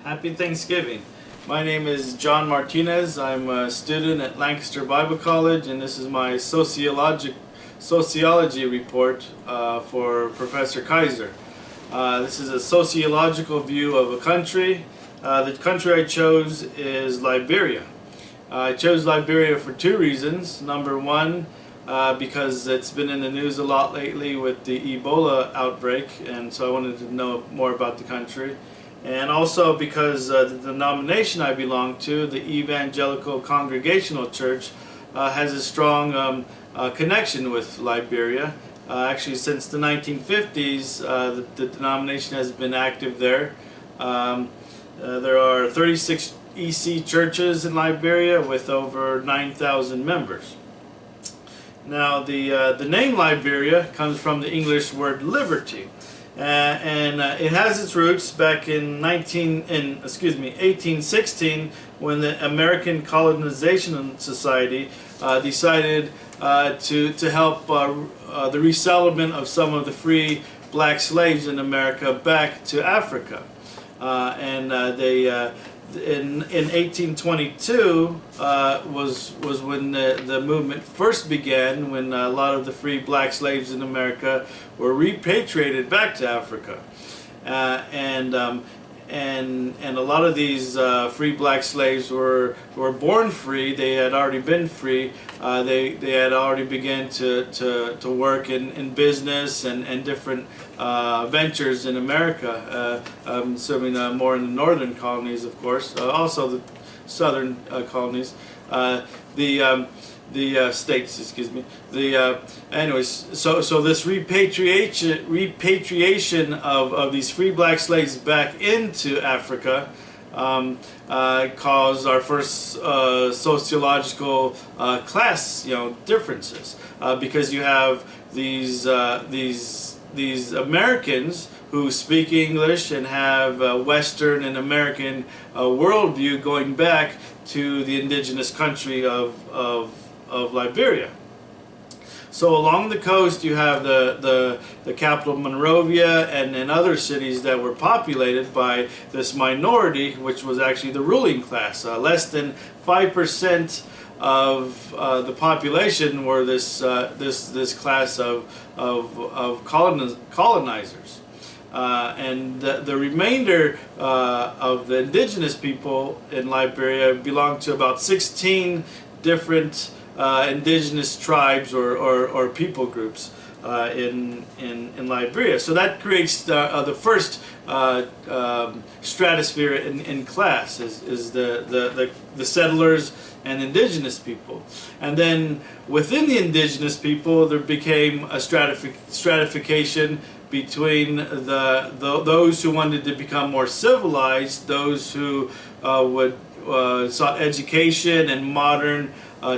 Happy Thanksgiving. My name is John Martinez. I'm a student at Lancaster Bible College, and this is my sociology report for Professor Keiser. This is a sociological view of a country. The country I chose is Liberia. I chose Liberia for two reasons. Number one, because it's been in the news a lot lately with the Ebola outbreak, and so I wanted to know more about the country. And also because the denomination I belong to, the Evangelical Congregational Church, has a strong connection with Liberia. Actually, since the 1950s, the denomination has been active there. There are 36 EC churches in Liberia with over 9,000 members. Now, the name Liberia comes from the English word liberty. It has its roots back in 1816, when the American Colonization Society decided to help the resettlement of some of the free black slaves in America back to Africa. In 1822 was when the movement first began, when a lot of the free black slaves in America were repatriated back to Africa, and a lot of these free black slaves were born free. They had already been free. They had already begun to work in business and different ventures in America, serving more in the northern colonies, of course, also the southern colonies, the states, excuse me. Anyways, so this repatriation of these free black slaves back into Africa caused our first sociological class, differences, because you have these Americans who speak English and have a Western and American worldview going back to the indigenous country of Liberia. So along the coast you have the capital Monrovia and other cities that were populated by this minority, which was actually the ruling class. Less than 5% of the population were this class of colonizers, and the remainder of the indigenous people in Liberia belonged to about 16 different indigenous tribes or people groups in Liberia. So that creates the first stratosphere in class, is the settlers and indigenous people. And then within the indigenous people there became a stratification between those who wanted to become more civilized, those who sought education and modern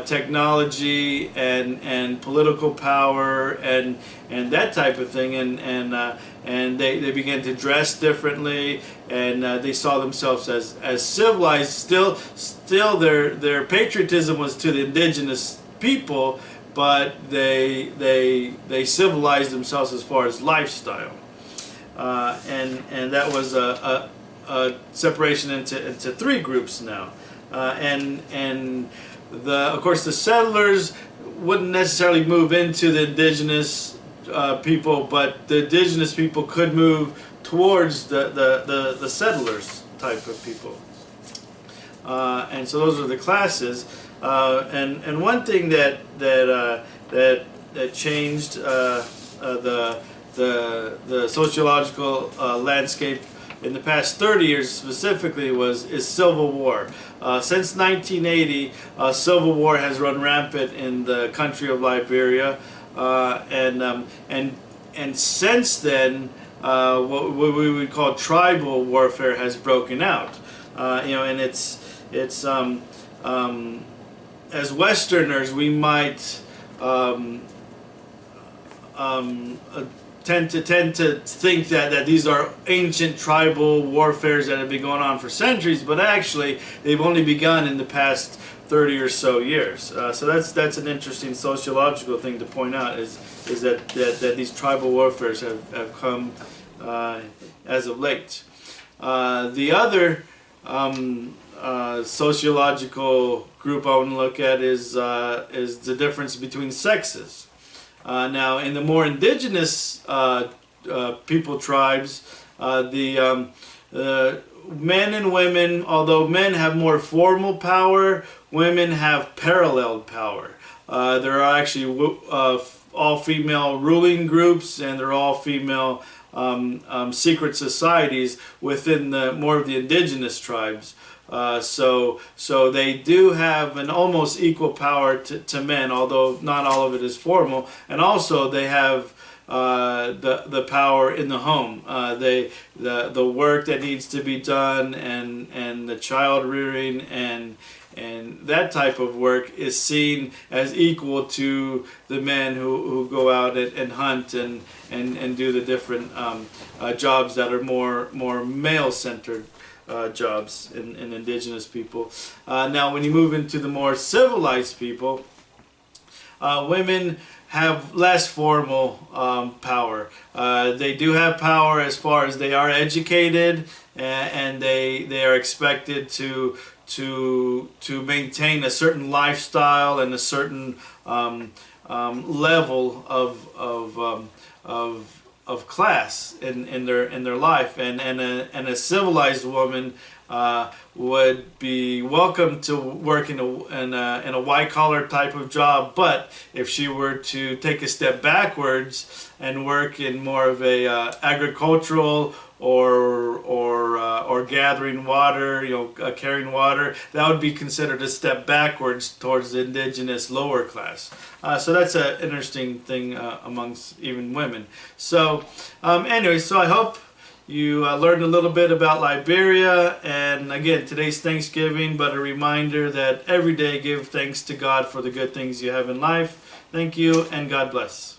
technology and political power and that type of thing, and they began to dress differently, and they saw themselves as civilized. Still their patriotism was to the indigenous people, but they civilized themselves as far as lifestyle, and that was a separation into three groups now, of course the settlers wouldn't necessarily move into the indigenous people, but the indigenous people could move towards the settlers type of people, and so those are the classes. And one thing that changed the sociological landscape in the past 30 years specifically is civil war. Since 1980, civil war has run rampant in the country of Liberia, and since then, what we would call tribal warfare has broken out. And it's as Westerners, we might tend to think that these are ancient tribal warfares that have been going on for centuries, but actually they've only begun in the past 30 or so years. So that's an interesting sociological thing to point out, is that these tribal warfares have come as of late. The other sociological group I want to look at is the difference between sexes. Now, in the more indigenous people tribes, the men and women, although men have more formal power, women have paralleled power. There are actually all-female ruling groups, and they're all-female secret societies within more of the indigenous tribes. So they do have an almost equal power to men, although not all of it is formal. And also they have the power in the home. The work that needs to be done, and the child rearing and that type of work is seen as equal to the men who go out and hunt and do the different jobs that are more male-centered jobs in indigenous people. Now, when you move into the more civilized people, women have less formal power. They do have power as far as they are educated, and they are expected to maintain a certain lifestyle and a certain level of class in their life, and a civilized woman would be welcome to work in a white collar type of job, but if she were to take a step backwards and work in more of a agricultural or gathering water, carrying water, that would be considered a step backwards towards the indigenous lower class. So that's an interesting thing amongst even women. So anyway, so I hope you learned a little bit about Liberia, and again, today's Thanksgiving, but a reminder that every day give thanks to God for the good things you have in life. Thank you, and God bless.